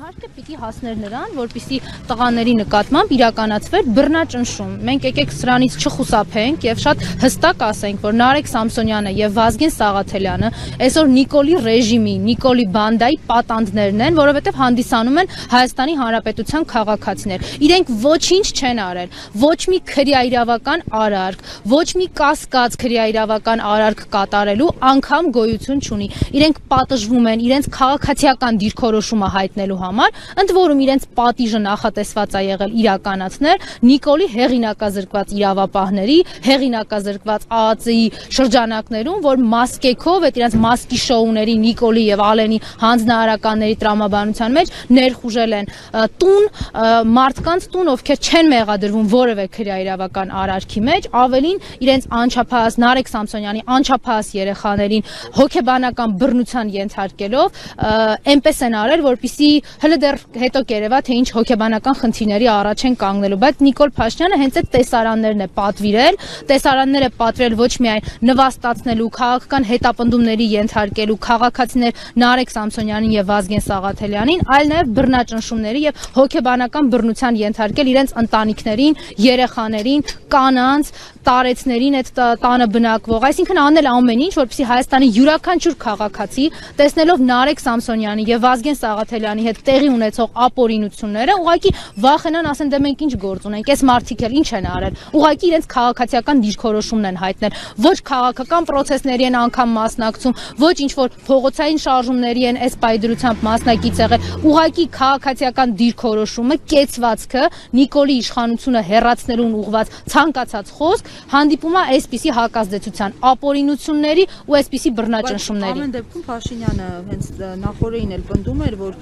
Իհարկե պիտի հասներ նրան, որպեսզի տղաների նկատմամբ իրականացվեր բռնաճնշում։ Մենք եկեք սրանից չխուսափենք եւ շատ հստակ ասենք, որ Նարեկ Սամսոնյանը եւ Վազգեն Սաղաթելյանը այսօր Նիկոլի ռեժիմի, Նիկոլի բանդայի պատանդներն են, որովհետեւ հանդիսանում են Հայաստանի Հանրապետության քաղաքացիներ։ Իրենք ոչինչ չեն արել, ոչ մի քրեաիրավական արարք, ոչ մի կասկած քրեաիրավական արարք կատարելու անգամ գոյություն չունի։ Իրենք պատժվում են իրենց քաղաքացիական դիրքորոշումը հայտնելու համար, ընդ որում իրենց պատիժը նախատեսված է եղել իրականացնել Նիկոլի հեղինակազրկված իրավապահների, հեղինակազրկված ԱԱԾ-ի շրջանակներում, որ մասկեքով այդ իրենց մասկի շոուների Նիկոլի եւ Ալենի հանձնարարականների տրամաբանության մեջ ներխուժել են տուն, մարդկանց տուն, ովքեր չեն մեղադրվում որևէ քրեաիրավական արարքի մեջ, ավելին իրենց անչափահաս Նարեկ Սամսոնյանի անչափահաս երեխաներին հոգեբանական բռնության ենթարկելով այնպես են արել, որպեսզի հələ դեռ հետո կերևա թե ինչ հոգեբանական խնդիրների առաջ են կանգնելու, բայց Նիկոլ Փաշինյանը հենց այդ տեսարաններն է պատվիրել, տեսարանները պատվիրել ոչ միայն նվաստացնելու, քաղաքական հետապնդումների ենթարկելու քաղաքացիներ Նարեկ Սամսոնյանին եւ Վազգեն Սաղաթելյանին, այլ նաեւ բռնաճնշումների եւ հոգեբանական բռնության ենթարկել իրենց ընտանիքներին, երեխաներին, կանանց, տարեցներին, այդ տանը բնակվող, այսինքն անել ամեն ինչ, որպեսզի Հայաստանի յուրաքանչյուր քաղաքացի, տեսնելով Նարեկ Սամսոնյանի եւ Վազգեն Սաղաթելյանի հետ տեղի ունեցող ապօրինությունները, ուղղակի վախենան, ասեն դե մենք ինչ գործ ունենք, այս մարդիկ էլ ինչ են արել, ուղղակի իրենց քաղաքացիական դիրքորոշումն են հայտնել, ոչ քաղաքական պրոցեսների են անգամ մասնակցում, ոչ ինչ որ փողոցային շարժումների են այս պայդրությամբ մասնակից եղել, ուղղակի քաղաքացիական դիրքորոշումը, կեցվածքը, Նիկոլի իշխանությունը հեռացնելուն ուղղված ցանկացած խոսք հանդիպում է այսպիսի հակազդեցության, ապօրինությունների ու այսպիսի բռնաճնշումների։ Ամեն դեպքում Փաշինյանը հենց նախորդին էլ պնդում էր, որ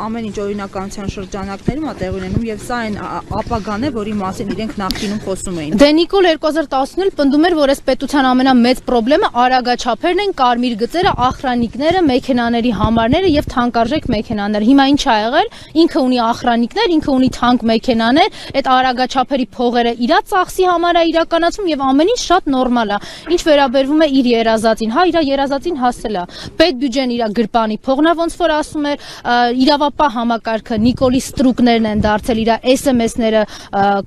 ամեն ինչ օրինականության շրջանակներում է տեղի ունենում եւ սա այն ապագան է, որի մասին իրենք նախկինում խոսում էին։ Դե Նիկոլ 2019-ին էլ պնդում էր, որ այս պետության ամենամեծ խնդրեմը արագաչափերն են, կարմիր գծերը, ախրանիկները, մեքենաների համարները եւ թանկարժեք մեքենաներ։ Հիմա ինչ ա եղել։ Ինքը ունի ախրանիկներ, ինքը ունի թանկ մեքենաներ, այդ արագաչափերի փողերը իրա ծախսի համար է իրականացում եւ ամեն ինչ շատ նորմալ է։ Ինչ վերաբերվում է իր երազածին, հա, իր երազածին հասել է։ Պետբյուջեն իր գրպանի փողն է, ոնց որ ասում էր, իրավապահ համակարգը Նիկոլի ստրուկներն են դարձել իր SMS-ները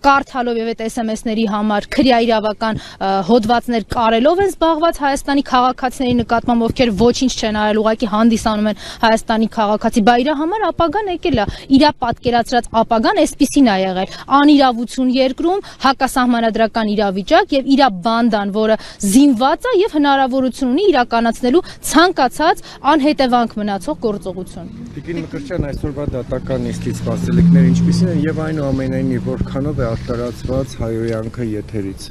կարդալով եւ այդ SMS-ների համար քրեաիրավական հոդվածներ կարելով են զբաղված Հայաստանի քաղաքացիների նկատմամբ, ովքեր ոչինչ չեն արել, ուղղակի հանդիսանում են Հայաստանի քաղաքացի, բա իր համար ապագան եկել է։ Իր պատկերացրած ապագան այսպիսին է եղել։ Անիրավություն երկրում, հակասահմանադրական իրավիճակ եւ իր բանդան, որը զինված է եւ հնարավորություն ունի իրականացնելու ցանկացած անհետևանք մնացող գործողություն։ Տիկին Մկրտչյան, այսօրվա դատական նիստի սպասելիքները ինչպիսին են եւ այնուամենայնիվ որքանով է արտարացված հայոյանքը եթերից։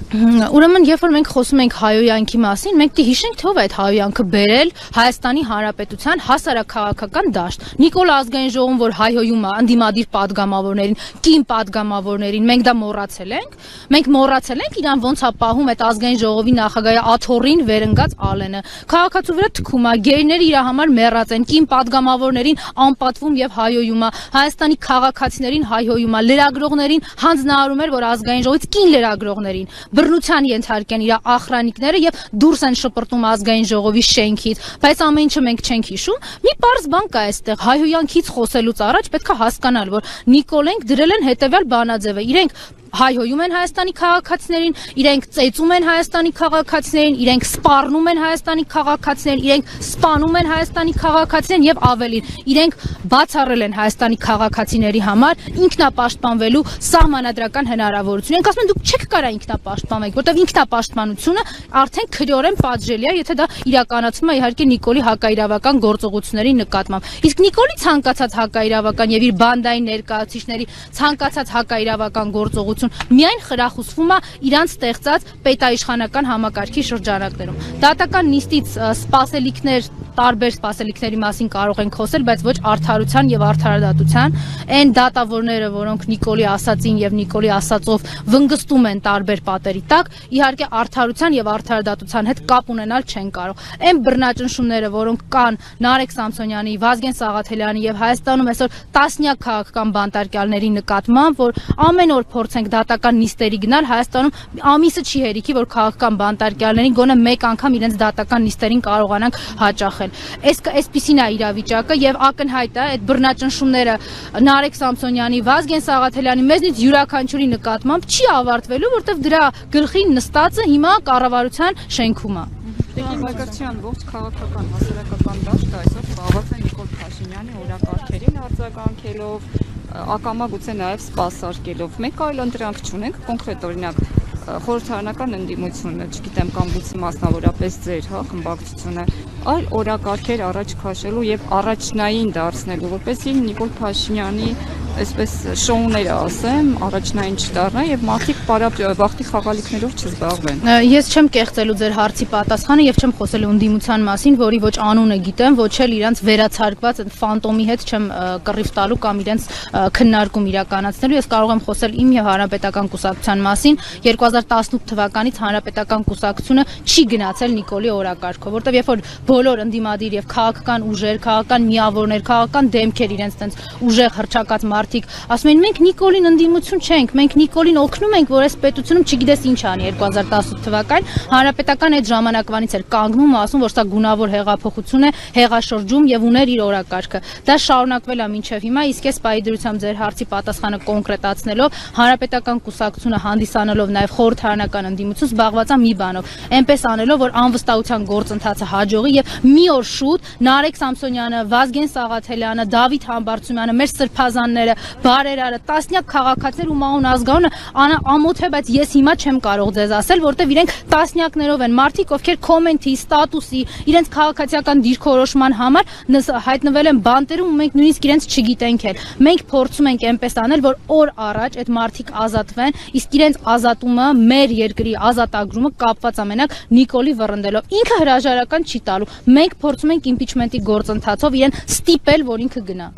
Ուրեմն, երբ որ մենք խոսում ենք հայոյանքի մասին, մենք դի հիշենք թե ով է այդ հայոյանքը բերել Հայաստանի Հանրապետության հասարակաքաղաքական դաշտ։ Նիկոլ ազգային ժողովում, որ հայհոյում է անդիմադիր падգամավորներին, կին падգամավորներին, մենք դա մոռացել ենք։ Մենք մոռացել ենք իրան ոնց է պահում այդ ազգային ժողովի նախագահի աթոռին վերընկած Ալենը։ Քաղաքացու վրա թքում է, գերիները իր համար մեռած են, կին падգամավորներին անպատվում եւ հայհոյում է, Հայաստանի քաղաքացիներին հայհոյում է, լրագրողներին հանձնարարում էր, որ ազգային ժողովից կին լրագրողներին բռնության ենթարկեն իր ախրանիկները եւ դուրս են շպրտում ազգային ժողովի շենքից, բայց ամեն ինչը մենք չենք հիշում։ Մի պարզ բան կա այստեղ, հայհոյանքից խոսելուց առաջ պետք է հասկանալ, որ Նիկոլենք դրել են հետեւյալ բանաձևը, իրենք հայհոյում են Հայաստանի քաղաքացիներին, իրենք ծեծում են Հայաստանի քաղաքացիներին, իրենք սպառնում են Հայաստանի քաղաքացիներին, իրենք սպանում են Հայաստանի քաղաքացիներին եւ ավելին, իրենք բացառել են Հայաստանի քաղաքացիների համար ինքնապաշտպանվելու սահմանադրական հնարավորություն։ Իրենք ասում են դուք չեք կարող ինքնապաշտպանվել, որտեղ ինքնապաշտպանությունը արդեն քրեորեն պատժելի է, եթե դա իրականացվում է իհարկե Նիկոլի հակաիրավական գործողությունների նկատմամբ։ Իսկ Նիկոլի ցանկացած հակաիրավական եւ իր բանդային ներկայացուցիչների ցանկացած հակաիրավական գործողություն միայն խրախուսվում է իրանց ստեղծած պետաիշխանական համակարգի շրջանակներում։ Դատական նիստից սպասելիքներ, տարբեր սպասելիքների մասին կարող ենք խոսել, բայց ոչ արդարության եւ արդարադատության։ Այն դատավորները, որոնք Նիկոլի ասածին եւ Նիկոլի ասածով վնգստում են տարբեր պատերի տակ, իհարկե արդարության եւ արդարադատության հետ կապ ունենալ չեն կարող։ Այն բռնաճնշումները, որոնք կան Նարեկ Սամսոնյանի, Վազգեն Սաղաթելյանի եւ Հայաստանում այսօր տասնյակ քաղաքական բանտարկյալների նկատմամբ, որ ամեն օր փորձենք դատական նիստերի գնալ Հայաստանում ամիսը չի հերիքի, որ քաղաքական բանտարկյալներին գոնե մեկ անգամ իրենց դատական նիստերին կարողանանք հաճախել։ Այսպիսին է իրավիճակը եւ ակնհայտ է այդ բռնաճնշումները Նարեկ Սամսոնյանի, Վազգեն Սաղաթելյանի, մեզնից յուրաքանչյուրի նկատմամբ չի ավարտվելու, որտեվ դրա գլխին նստածը հիմա կառավարության շենքում է։ Տիկին Մակարչյան ողջ քաղաքական հասարակական դաշտը այսօր զբաղված է Նիկոլ Փաշինյանի օրակարգերին արձագանքելով, ակամա գուցե նաև սպասարկելով։ Մենք այլ ընտրանք չունենք, կոնկրետ օրինակ խորհրդարանական ընդդիմությունը, չգիտեմ, կամ գուցե մասնավորապես ձեր, խմբակցությունը, այլ օրակարգեր առաջ քաշելու եւ առաջնային դարձնելու, որպեսզի Նիկոլ Փաշինյանի այսպես շոուները ասեմ, առաջնային չդառնա եւ մարդիկ բախտի խաղալիքներով չզբաղվեն։ Ես չեմ կեղծելու ձեր հարցի պատասխանը եւ չեմ խոսելու ընդդիմության մասին, որի ոչ անունը գիտեմ, ոչ էլ իրանց վերացարկված այդ ֆանտոմի հետ չեմ կռիվ տալու կամ իրենց քննարկում իրականացնելու։ Ես կարող եմ խոսել իմ եւ Հանրապետական կուսակցության մասին։ 2018 թվականից Հանրապետական կուսակցությունը չի գնացել Նիկոլի օրակարգով, որտեվ երբ որ բոլոր ընդդիմադիր եւ քաղաքական ուժեր, քաղաքական միավորներ, քաղաքական դեմքեր իրենց տենց ուժեղ հռչակած մարդիկ ասում են մենք Նիկոլին ընդդիմություն չենք, մենք Նիկոլին օգնում ենք, որ այս պետությունում չգիտես ինչ անի 2018 թվականին Հանրապետական այդ ժամանակվանից էր կանգնում, ասում որ սա գունավոր հեղափոխություն է, հեղաշրջում եւ ուներ իր օրակարգը։ Դա շարունակվել է մինչեւ հիմա, իսկ ես պայդրությամբ ձեր հարցի պատասխանը կոնկրետացնելով Հանրապետական կուսակցությունը հանդիսանալով նաեւ խորհրդարանական ընդդիմություն զբաղված է մի բանով, այնպես անելով որ անվստահության գործընթացը հաջողի եւ մի օր շուտ Նարեկ Սամսոնյանը, Վազգեն Սաղաթելյանը, Դավիթ Համբարձումյանը, մեր սրբազանները, բարերարը, տասնյակ քաղաքացիներ ու Մաուն ազգանունը ամոթ է, բայց ես հիմա չեմ կարող ձեզ ասել, որտեվ իրենք տասնյակներով են մարդիկ, ովքեր կոմենտի, ստատուսի, իրենց քաղաքացիական դիրքորոշման համար հայտնվել են բանտերում ու մենք նույնիսկ իրենց չգիտենք էլ։ Մենք փորձում ենք այնպես անել, որ օր առաջ այդ մարդիկ ազատվեն, իսկ իրենց ազատումը, մեր երկրի ազատագրումը կապված ամենակ Նիկոլի վռնդելով։ Ինքը հրաժարական չի տալու։ Մենք փորձում ենք իմպիչմենտի գործընթացով իրեն ստիպել, որ ինքը գնա։